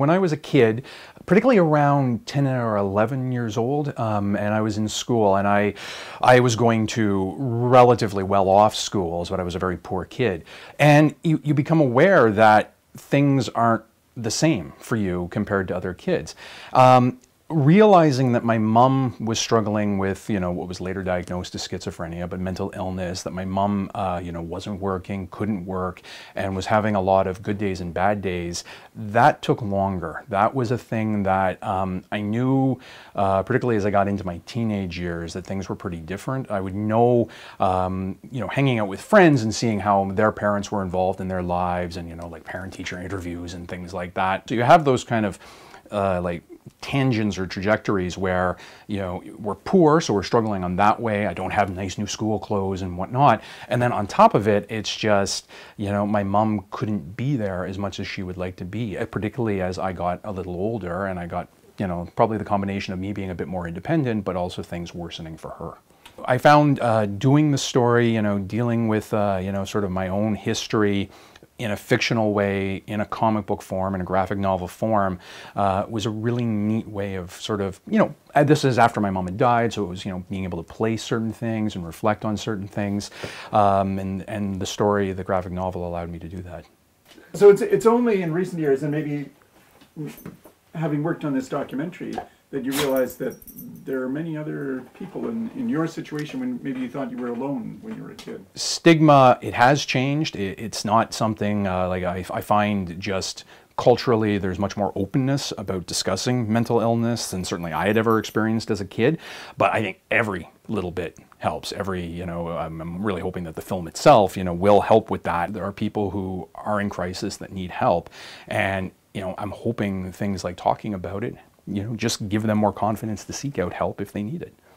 When I was a kid, particularly around 10 or 11 years old, and I was in school, and I was going to relatively well-off schools, but I was a very poor kid. And you become aware that things aren't the same for you compared to other kids. Realizing that my mom was struggling with, what was later diagnosed as schizophrenia, but mental illness, that my mom, wasn't working, couldn't work, and was having a lot of good days and bad days, that took longer. That was a thing that I knew, particularly as I got into my teenage years, that things were pretty different. I would know, hanging out with friends and seeing how their parents were involved in their lives and, like parent-teacher interviews and things like that. So you have those kind of like tangents or trajectories where, we're poor, so we're struggling on that way. I don't have nice new school clothes and whatnot. And then on top of it, it's just, my mom couldn't be there as much as she would like to be, particularly as I got a little older and I got, probably the combination of me being a bit more independent, but also things worsening for her. I found doing the story, dealing with, sort of my own history in a fictional way, in a comic book form, in a graphic novel form, was a really neat way of sort of, this is after my mom had died, so it was, being able to play certain things and reflect on certain things, and the story, the graphic novel allowed me to do that. So it's only in recent years, and maybe having worked on this documentary, that you realize that there are many other people in your situation when maybe you thought you were alone when you were a kid. Stigma, it has changed. It's not something like I find just culturally there's much more openness about discussing mental illness than certainly I had ever experienced as a kid. But I think every little bit helps. I'm really hoping that the film itself, will help with that. There are people who are in crisis that need help. And, I'm hoping things like talking about it, just give them more confidence to seek out help if they need it.